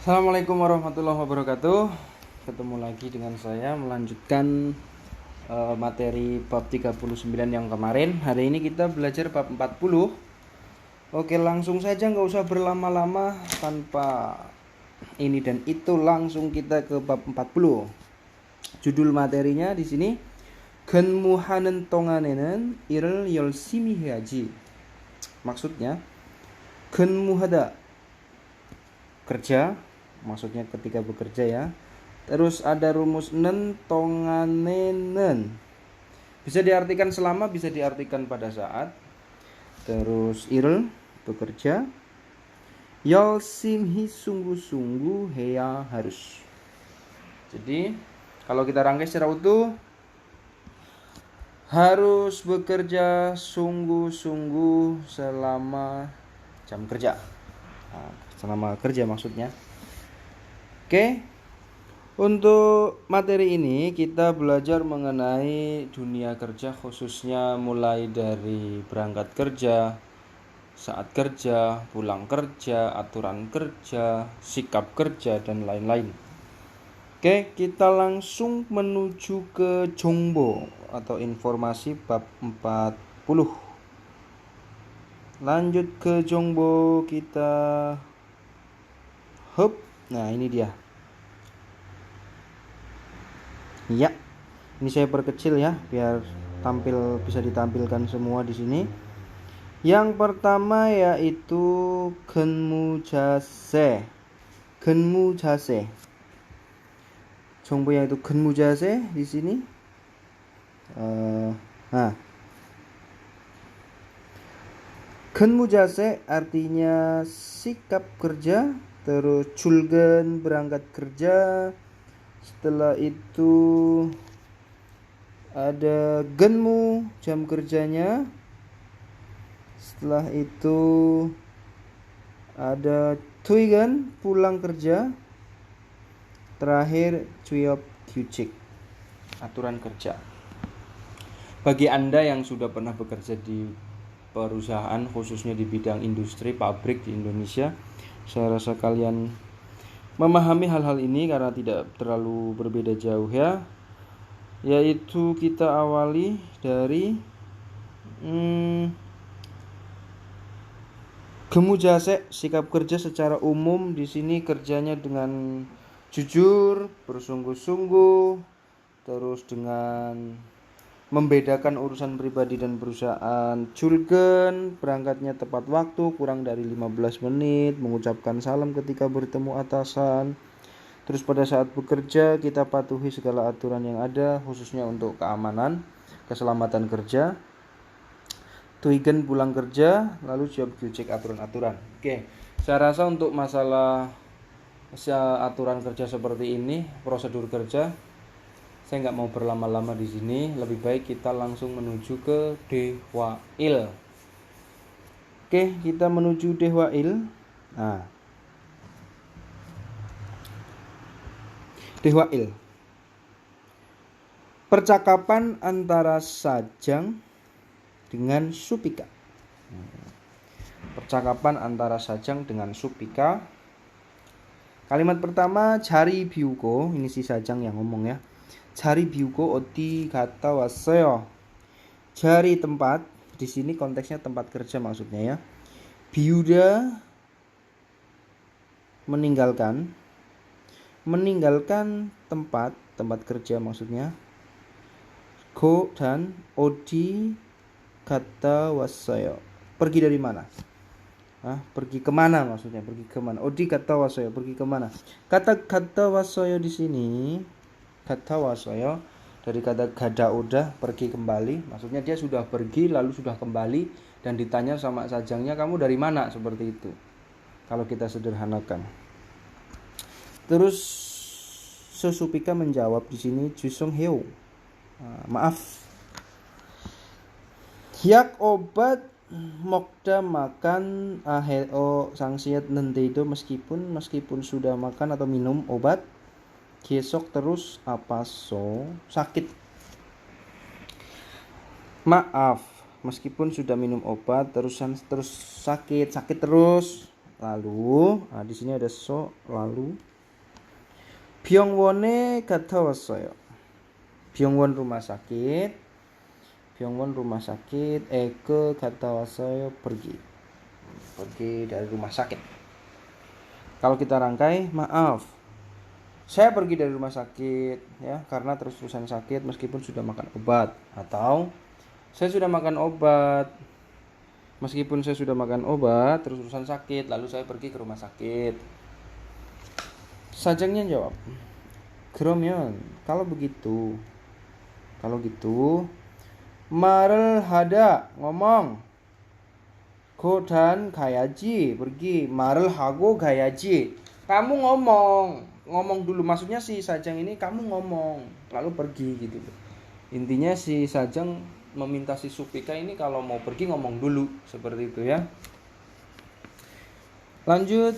Assalamualaikum warahmatullahi wabarakatuh. Ketemu lagi dengan saya melanjutkan materi bab 39 yang kemarin. Hari ini kita belajar bab 40. Oke, langsung saja, nggak usah berlama-lama tanpa ini dan itu, langsung kita ke bab 40. Judul materinya di sini 근무하는 동안에는 일을 열심히 해야지. Maksudnya 근무하다 kerja, maksudnya ketika bekerja ya. Terus ada rumus nen tonganenen, bisa diartikan selama, bisa diartikan pada saat. Terus irl bekerja, 열심히 sungguh-sungguh, heya harus. Jadi kalau kita rangkai secara utuh, harus bekerja sungguh-sungguh selama jam kerja. Selama kerja maksudnya. Oke. Untuk materi ini kita belajar mengenai dunia kerja, khususnya mulai dari berangkat kerja, saat kerja, pulang kerja, aturan kerja, sikap kerja, dan lain-lain. Oke, kita langsung menuju ke 정보 atau informasi bab 40. Lanjut ke 정보 kita. Hup. Nah, ini dia. Ya, ini saya perkecil ya biar bisa ditampilkan semua di sini. Yang pertama yaitu 근무자세. 근무자세. 정보 yaitu 근무자세 di sini. 근무자세 artinya sikap kerja. Terus 출근 berangkat kerja. Setelah itu ada genmu jam kerjanya. Setelah itu ada tuigan pulang kerja. Terakhir 취업 규칙 aturan kerja. Bagi Anda yang sudah pernah bekerja di perusahaan, khususnya di bidang industri pabrik di Indonesia, saya rasa kalian memahami hal-hal ini karena tidak terlalu berbeda jauh ya. Yaitu kita awali dari 근무자세, sikap kerja secara umum. Di sini kerjanya dengan jujur, bersungguh-sungguh, terus dengan membedakan urusan pribadi dan perusahaan. 출근, berangkatnya tepat waktu, kurang dari 15 menit, mengucapkan salam ketika bertemu atasan. Terus pada saat bekerja kita patuhi segala aturan yang ada, khususnya untuk keamanan, keselamatan kerja. Tuigen pulang kerja, lalu job 규칙 aturan-aturan. Oke, saya rasa untuk masalah aturan kerja seperti ini, prosedur kerja, saya nggak mau berlama-lama di sini. Lebih baik kita langsung menuju ke Dehwail. Oke, kita menuju Dehwail. Nah, Dehwail, percakapan antara Sajang dengan Supika. Percakapan antara Sajang dengan Supika. Kalimat pertama, 자리 비우고, ini si Sajang yang ngomong ya. 자리 비우고 어디 갔다 왔어요? 자리 tempat, di sini konteksnya tempat kerja maksudnya ya. 비우다 meninggalkan. Meninggalkan tempat kerja maksudnya. Go dan 어디 갔다 왔어요. Pergi dari mana? Pergi kemana maksudnya? Pergi kemana? 어디 갔다 왔어요. Pergi kemana? Kata 갔다 왔어요 di sini, 갔다 왔어요 dari kata gada udah, pergi kembali. Maksudnya dia sudah pergi lalu sudah kembali dan ditanya sama Sajangnya, kamu dari mana? Seperti itu kalau kita sederhanakan. Terus Supika menjawab di sini, 죄송해요. Maaf. Hiak obat mokda makan sangsiat nanti itu meskipun sudah makan atau minum obat. Gesok terus apa sakit. Maaf, meskipun sudah minum obat terus sakit terus. lalu. Nah, di sini ada so lalu. 병원에 갔다 왔어요. 병원 rumah sakit. 병원 rumah sakit. eke 갔다 왔어요. Pergi dari rumah sakit. Kalau kita rangkai, maaf, saya pergi dari rumah sakit ya karena terus-terusan sakit meskipun sudah makan obat, atau saya sudah makan obat meskipun saya sudah makan obat terus-terusan sakit lalu saya pergi ke rumah sakit. Sajangnya jawab, 그러면 kalau gitu 말을 하다 ngomong, go dan 가야지 pergi, 말을 하고 가야지 kamu ngomong dulu, maksudnya si Sajang ini kamu ngomong lalu pergi gitu. Intinya si Sajang meminta si Supika ini kalau mau pergi ngomong dulu, seperti itu ya. Lanjut.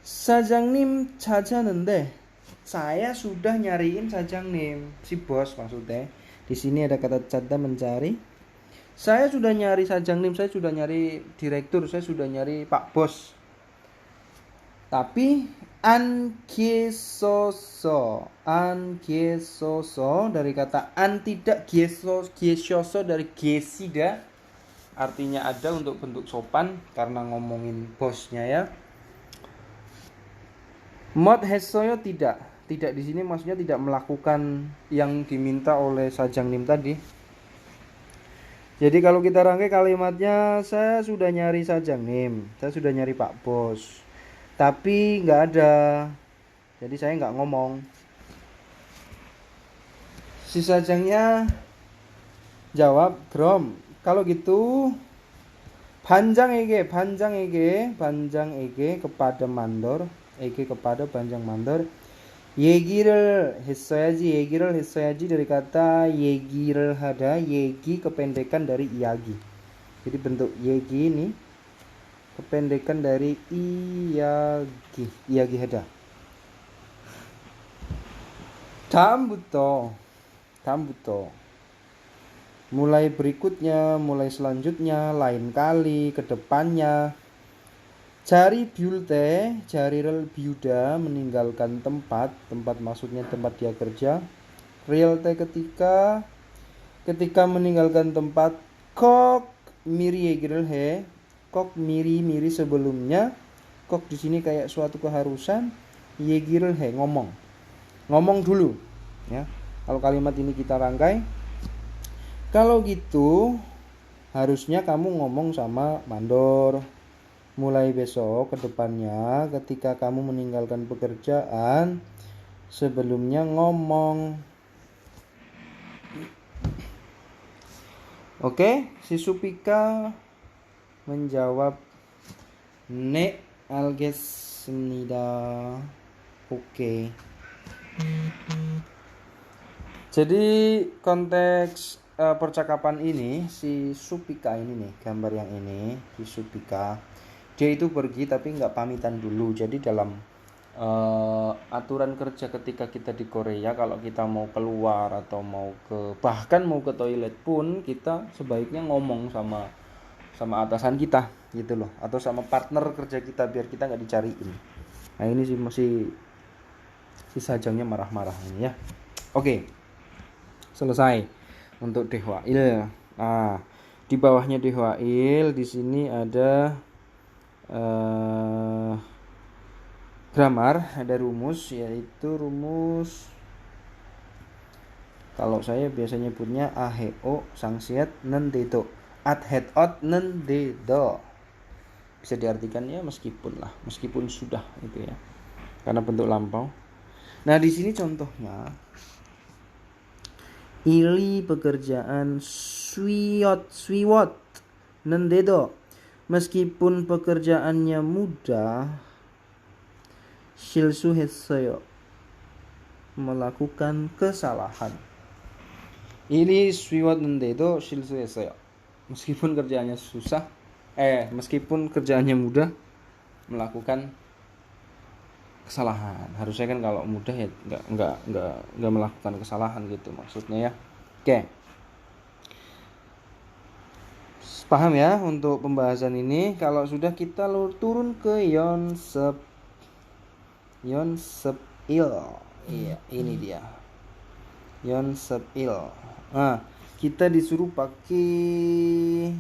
Sajang님 찾았는데, saya sudah nyariin Sajang님, si bos maksudnya. Di sini ada kata cadda, mencari. Saya sudah nyari Sajang님, saya sudah nyari direktur, saya sudah nyari Pak Bos. Tapi ankesoso dari kata an, tidak gesyoso dari gesida, artinya ada untuk bentuk sopan karena ngomongin bosnya ya. Mod hesoyo tidak di sini maksudnya tidak melakukan yang diminta oleh Sajangnim tadi. Jadi kalau kita rangkai kalimatnya, saya sudah nyari Sajangnim, saya sudah nyari Pak Bos, tapi nggak ada, jadi saya nggak ngomong. Si Sajangnya jawab, Grom, kalau gitu 반장에게 kepada mandor, kepada 반장 mandor, 얘기를 했어야지 dari kata 얘기를 하다. 얘기 kependekan dari 이야기. Jadi bentuk 얘기 ini kependekan dari 이야기 하다. 다음부터 mulai berikutnya, mulai selanjutnya, lain kali, kedepannya. Jari biulte, jarirel biuda, meninggalkan tempat maksudnya tempat dia kerja. Realte ketika meninggalkan tempat. Kok miri yegirel he, kok miri sebelumnya. Kok di sini kayak suatu keharusan. Yegirel he, ngomong dulu ya. Kalau kalimat ini kita rangkai, kalau gitu harusnya kamu ngomong sama mandor. Mulai besok ke depannya ketika kamu meninggalkan pekerjaan, sebelumnya ngomong. Oke, si Supika menjawab, 네, 알겠습니다. Oke. Jadi konteks percakapan ini, si Supika ini nih, gambar yang ini, si Supika, dia itu pergi tapi nggak pamitan dulu. Jadi dalam aturan kerja ketika kita di Korea, kalau kita mau keluar atau bahkan mau ke toilet pun, kita sebaiknya ngomong sama atasan kita gitu loh, atau sama partner kerja kita biar kita nggak dicariin. Nah ini sih masih si Sajangnya marah-marah ini ya. Oke, selesai untuk Dehwail. Nah di bawahnya Dehwail di sini ada grammar, ada rumus, yaitu rumus, kalau saya biasanya punya aheo sangsiat nendedo, adhet ot nendedo, bisa diartikan ya meskipun sudah itu ya, karena bentuk lampau. Nah di sini contohnya, ili pekerjaan swiwot nendedo, meskipun pekerjaannya mudah. 실수했어요, melakukan kesalahan. Ini swiwat는데도 실수했어요, meskipun kerjaannya meskipun kerjaannya mudah melakukan kesalahan. Harusnya kan kalau mudah ya nggak melakukan kesalahan gitu maksudnya ya. Oke. Paham ya untuk pembahasan ini? Kalau sudah kita turun ke Yonsepil. Iya, ini dia. Yonsepil. Nah, kita disuruh pakai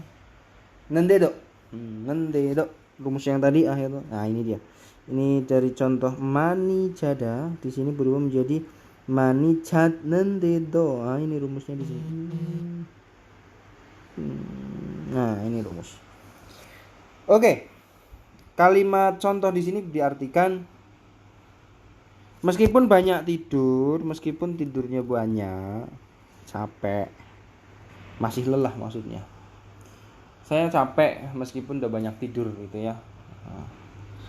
nendedo. Nendedo. Rumus yang tadi akhirnya. Nah, ini dia. Ini dari contoh manijada, di sini berubah menjadi manijat nendedo. Nah, ini rumusnya di sini. Nah, ini rumus. Oke. Kalimat contoh di sini diartikan meskipun banyak tidur, meskipun tidurnya banyak, capek, masih lelah maksudnya. Saya capek meskipun udah banyak tidur gitu ya. Nah,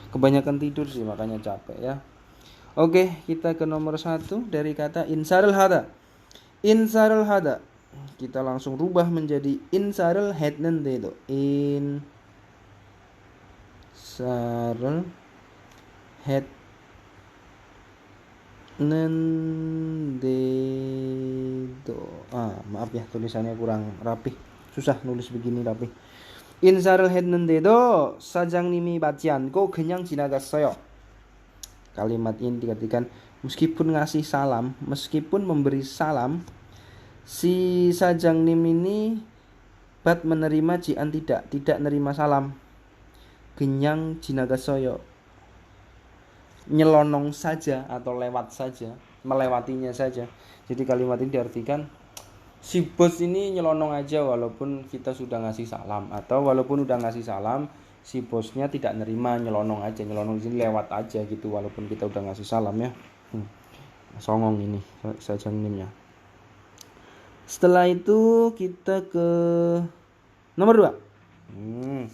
kebanyakan tidur sih makanya capek ya. Oke, kita ke nomor 1 dari kata insarul hada. Insarul hada. Kita langsung rubah menjadi insarul hednendedo. Insarul hednendedo. Maaf ya tulisannya kurang rapih. Susah nulis begini rapih. 인사를 했는데도 사장님이 받지 않고 그냥 지나갔어요. Kalimat ini dikatakan meskipun ngasih salam, meskipun memberi salam, si sajangnim ini menerima jian tidak nerima salam. Genyang jinagasoyo, nyelonong saja atau lewat saja, melewatinya saja. Jadi kalimat ini diartikan si bos ini nyelonong aja walaupun kita sudah ngasih salam, atau walaupun udah ngasih salam si bosnya tidak nerima, nyelonong aja, nyelonong di sini lewat aja gitu walaupun kita udah ngasih salam ya. Songong ini sajangnimnya. Setelah itu kita ke nomor 2.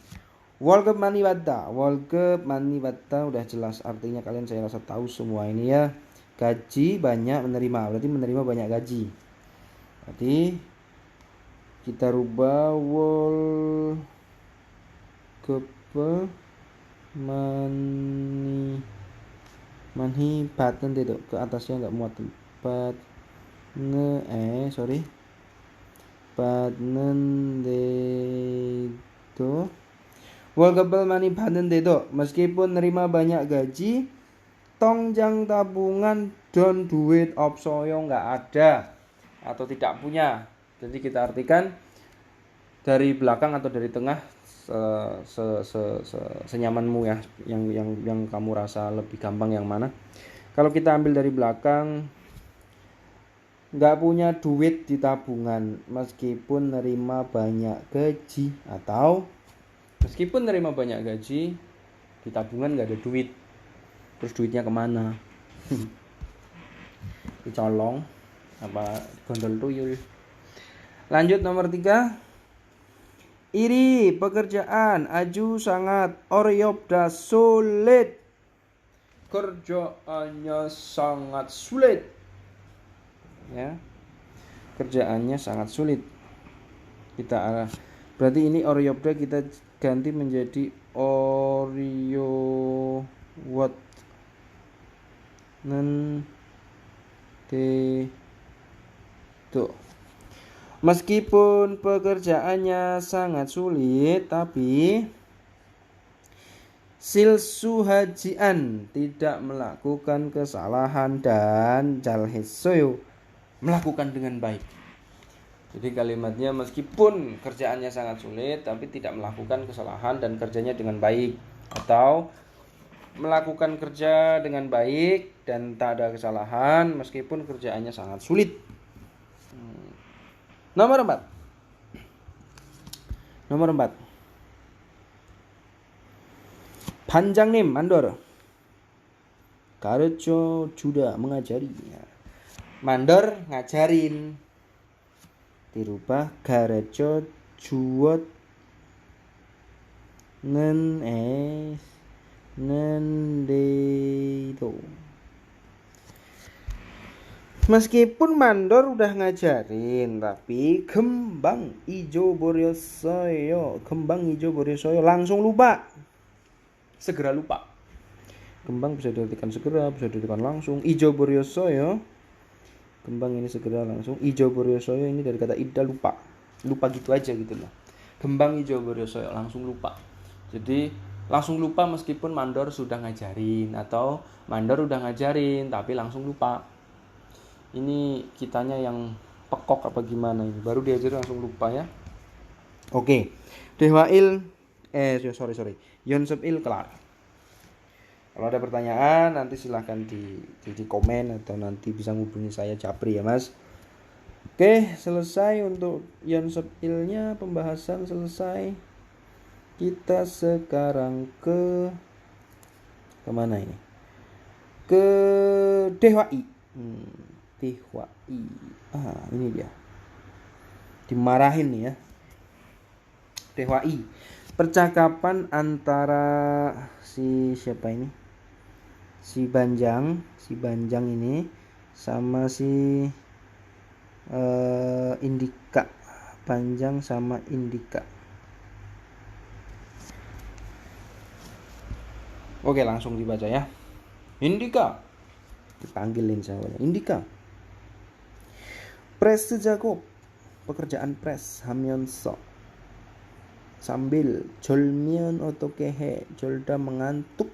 Walgep maniwata. Walgep maniwata udah jelas artinya, kalian saya rasa tahu semua ini ya. Gaji banyak menerima, berarti menerima banyak gaji. Berarti kita rubah walgep manhi button itu ke atasnya nggak muat tempat badnendedo. Walgabel mani badnendedo, meskipun nerima banyak gaji, tongjang tabungan dan duit opsoyo nggak ada atau tidak punya. Jadi kita artikan dari belakang atau dari tengah senyamanmu ya, yang kamu rasa lebih gampang yang mana. Kalau kita ambil dari belakang, nggak punya duit di tabungan meskipun nerima banyak gaji, atau meskipun nerima banyak gaji di tabungan nggak ada duit, terus duitnya kemana? Dicolong apa gondol tuyul. Lanjut nomor 3. Iri pekerjaan aju sangat oryobda sulit. Kerjaannya sangat sulit. Ya, kerjaannya sangat sulit. Kita berarti ini oryobda kita ganti menjadi oryowat tuh. Meskipun pekerjaannya sangat sulit, tapi silsuhajian tidak melakukan kesalahan dan jalhesoyo melakukan dengan baik. Jadi kalimatnya meskipun kerjaannya sangat sulit tapi tidak melakukan kesalahan dan kerjanya dengan baik, atau melakukan kerja dengan baik dan tak ada kesalahan meskipun kerjaannya sangat sulit. Nomor 4. Panjangnim mandor. Kareco juda mengajari. Mandor ngajarin. Dirubah gareco juot nendedo. Meskipun mandor udah ngajarin, tapi kembang ijo boryosoyo langsung lupa. Segera lupa. Kembang bisa diartikan segera, bisa diartikan langsung. Ijo boryosoyo, kembang ini segera langsung. Ijo boryosoyo ini dari kata ida, lupa. Lupa gitu aja gitu loh. Gembang ijo beryoso langsung lupa. Jadi langsung lupa meskipun mandor sudah ngajarin atau mandor udah ngajarin tapi langsung lupa. Ini kitanya yang pekok apa gimana ini? Baru diajarin langsung lupa ya. Oke. Dehwail sorry. Yonsepil kelar. Kalau ada pertanyaan nanti silahkan di komen atau nanti bisa ngubungi saya Japri ya Mas. Oke, selesai untuk Yonsepilnya, pembahasan selesai. Kita sekarang ke kemana ini? Ke Dehwai. Dehwai. Ini dia. Dimarahin nih ya. Dehwai. Percakapan antara siapa ini? Si Banjang ini sama si Indika. Banjang sama Indika. Oke, langsung dibaca ya. Indika. Dipanggilin saya. Indika. Pres Jakob. Pekerjaan pres Hamyonso. Sambil jolmion otokehe jolda mengantuk.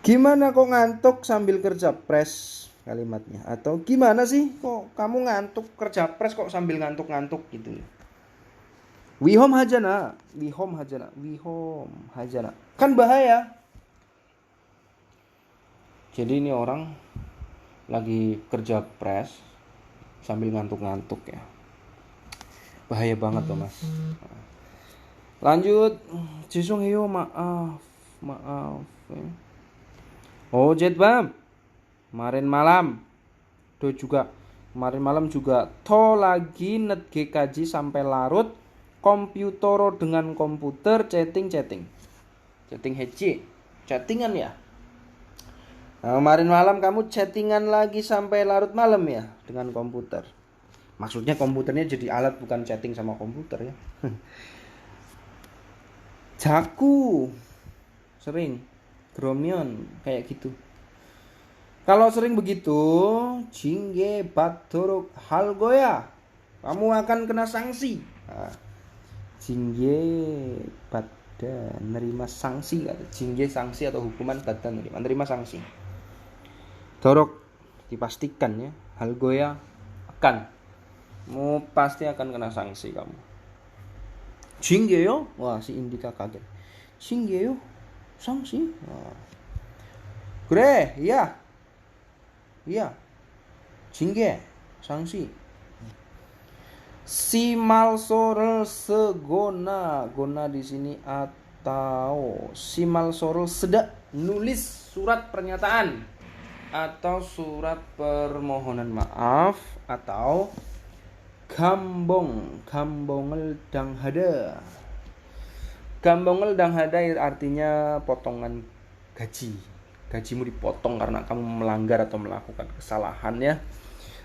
Gimana kok ngantuk sambil kerja pres kalimatnya? Atau gimana sih kok kamu ngantuk kerja pres kok sambil ngantuk-ngantuk gitu? Wihom hajana. Kan bahaya. Jadi ini orang lagi kerja pres sambil ngantuk-ngantuk ya. Bahaya banget tuh Mas. Lanjut. Jisung heyo maaf. Oh Jetbam. Kemarin malam juga to lagi net GKJ sampai larut. Komputero dengan komputer chatting hece. Chattingan ya. Nah, kemarin malam kamu chattingan lagi sampai larut malam ya dengan komputer. Maksudnya komputernya jadi alat bukan chatting sama komputer ya. Jaku sering Dromion kayak gitu. Kalau sering begitu, jingge baturuk halgoya, kamu akan kena sanksi. Jingge pada nerima sanksi, jingge sanksi atau hukuman pada nerima sanksi. Dorok dipastikan ya, halgoya akan. Pasti akan kena sanksi kamu. Jinggeyo, wah si Indika kaget. Jinggeyo, sanksi. Gre, iya. Jingge, sanksi. Si malsorel segona, gona di sini atau si malsorel sedak nulis surat pernyataan atau surat permohonan maaf atau Gambongel danghada. Gambongel danghada artinya potongan gaji. Gajimu dipotong karena kamu melanggar atau melakukan kesalahan ya.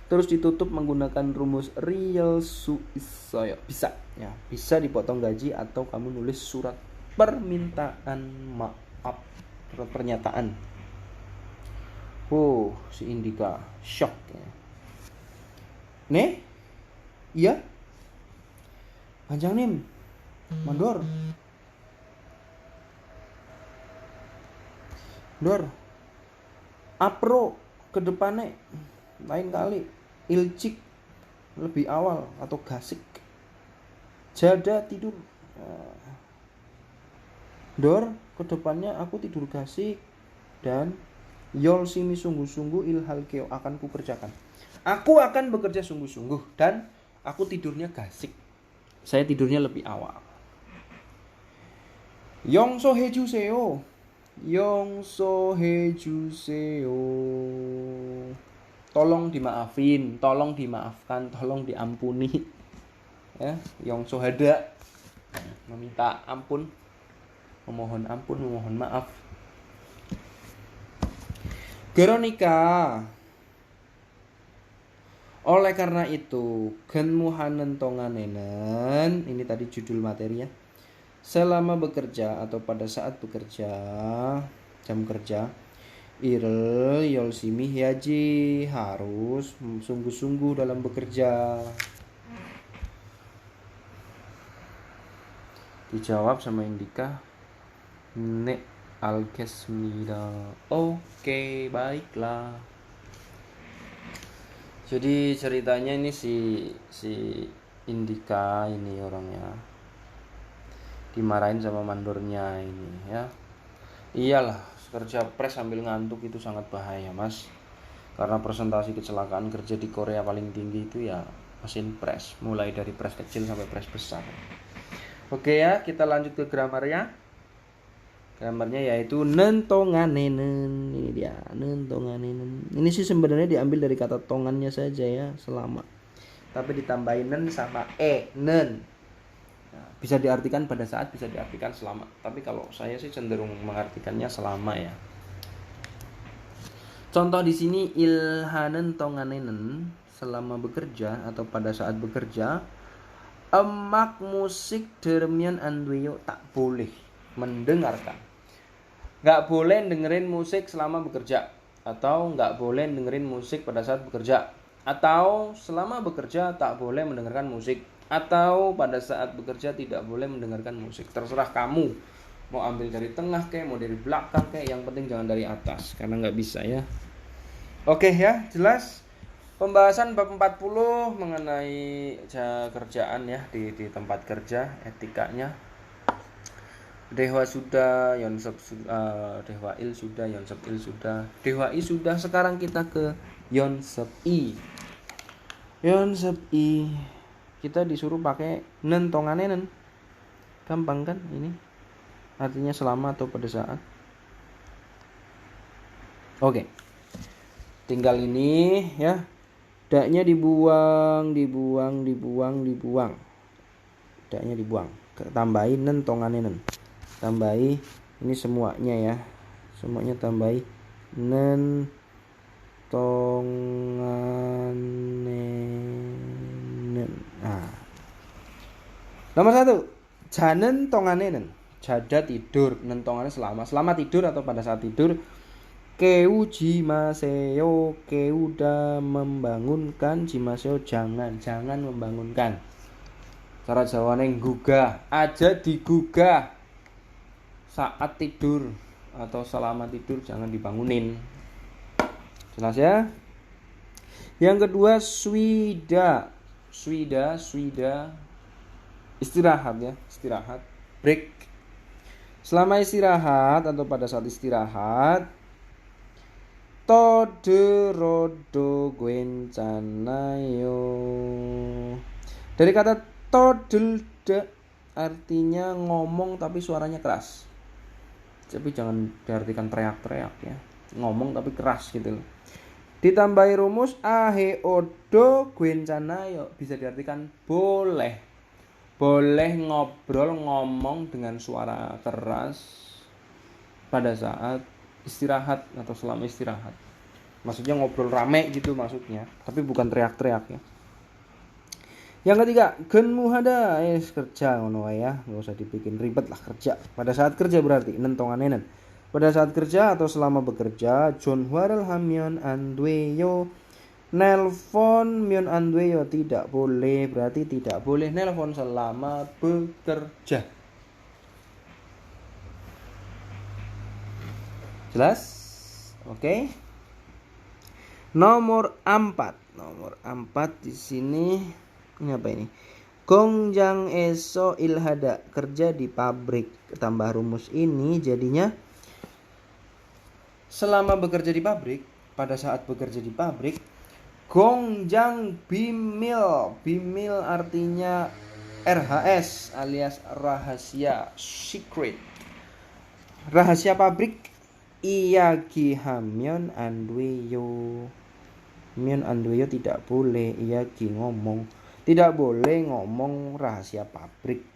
Terus ditutup menggunakan rumus real suisoyo. Bisa ya, bisa dipotong gaji atau kamu nulis surat permintaan maaf, surat pernyataan. Si Indika shock ya. Nih iya, panjang nim, mandor, apro ke depannya, lain kali, ilcik lebih awal atau gasik, jada tidur, dor ke depannya aku tidur gasik dan yol simi sungguh-sungguh ilhal keo akan kukerjakan, aku akan bekerja sungguh-sungguh dan aku tidurnya gasik. Saya tidurnya lebih awal. Yongso hejuseo. Tolong dimaafin, tolong dimaafkan, tolong diampuni. Ya, yongso hada. Meminta ampun. Memohon ampun, memohon maaf. Veronica. Oleh karena itu, genmuhanen tonganenen, ini tadi judul materinya. Selama bekerja atau pada saat bekerja, jam kerja, irel yolsimi hiaji, harus sungguh-sungguh dalam bekerja. Dijawab sama Indika. Nek algesmida. Oke, baiklah. Jadi ceritanya ini si Indika ini orangnya dimarahin sama mandornya ini ya. Iyalah, kerja pres sambil ngantuk itu sangat bahaya, Mas. Karena presentasi kecelakaan kerja di Korea paling tinggi itu ya mesin pres, mulai dari pres kecil sampai pres besar. Oke ya, kita lanjut ke gramarnya. Gramarnya yaitu nentonganenen. Ini dia, nentonganenen. Ini sih sebenarnya diambil dari kata tongannya saja ya, selama. Tapi ditambahin nen sama nen. Nah, bisa diartikan pada saat, bisa diartikan selama. Tapi kalau saya sih cenderung mengartikannya selama ya. Contoh di sini ilhanen tonganenen, selama bekerja atau pada saat bekerja. Emak musik dermian andweyo, tak boleh mendengarkan. Nggak boleh dengerin musik selama bekerja, atau nggak boleh dengerin musik pada saat bekerja, atau selama bekerja tak boleh mendengarkan musik, atau pada saat bekerja tidak boleh mendengarkan musik. Terserah kamu mau ambil dari tengah kayak mau dari belakang kayak, yang penting jangan dari atas karena nggak bisa ya. Oke ya, jelas. Pembahasan bab 40 mengenai kerjaan ya di tempat kerja, etikanya. Dewa sudah, Yonsep Dewa Il sudah, Yonsep Il sudah, Dewa I sudah. Sekarang kita ke Yonsep I. Yonsep I. Kita disuruh pakai nen tonganenen. Gampang kan ini? Artinya selama atau pada saat. Oke. Tinggal ini ya. Daknya dibuang. Daknya dibuang. Tambahin nen tonganenen. Tambahi ini semuanya ya. Semuanya tambahi nen tonganenen. Nah. Nomor 1, janen tonganenen. Jada tidur, nentongannya selama tidur atau pada saat tidur. Keu jimaseo, keuda membangunkan, jimaseo jangan membangunkan. Cara Jawane gugah, aja digugah saat tidur atau selama tidur, jangan dibangunin. Jelas ya? Yang kedua swida. Istirahat ya, istirahat, break. Selama istirahat atau pada saat istirahat. Toderodo gwencanayo. Dari kata todelde artinya ngomong tapi suaranya keras. Tapi jangan diartikan teriak-teriak ya. Ngomong tapi keras gitu loh. Ditambahi rumus ahe odo gwencanayo, bisa diartikan boleh. Boleh ngobrol, ngomong dengan suara keras pada saat istirahat atau selama istirahat. Maksudnya ngobrol rame gitu maksudnya, tapi bukan teriak-teriak ya. Yang ketiga, gen muhada, kerja ngono ya, enggak usah dibikin ribet lah kerja. Pada saat kerja berarti nentonganenen. Pada saat kerja atau selama bekerja, John Warel Hamyon Andweyo nelpon Myon Andweyo, tidak boleh, berarti tidak boleh nelpon selama bekerja. Jelas? Oke. Nomor 4 di sini. Ini apa ini? Gongjang eso ilhada, kerja di pabrik. Tambah rumus ini jadinya selama bekerja di pabrik, pada saat bekerja di pabrik. Gongjang bimil. Bimil artinya RHS alias rahasia, secret. Rahasia pabrik. Iyagi hamyon andweyo. Myon andweyo tidak boleh. Iyagi ngomong. Tidak boleh ngomong rahasia pabrik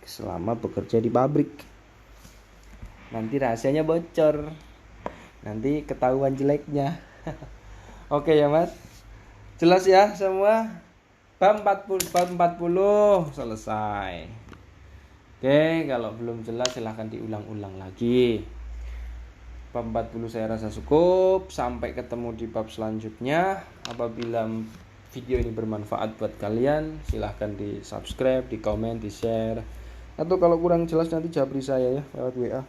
selama bekerja di pabrik. Nanti rahasianya bocor. Nanti ketahuan jeleknya. Oke ya mas. Jelas ya semua. Bab 40 selesai. Oke, kalau belum jelas silahkan diulang-ulang lagi. Bab 40 saya rasa cukup. Sampai ketemu di bab selanjutnya. Apabila video ini bermanfaat buat kalian, silahkan di subscribe, di komen, di share, Atau kalau kurang jelas nanti japri saya ya lewat WA.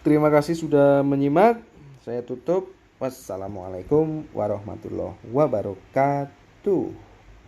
Terima kasih sudah menyimak. Saya tutup. Wassalamualaikum warahmatullahi wabarakatuh.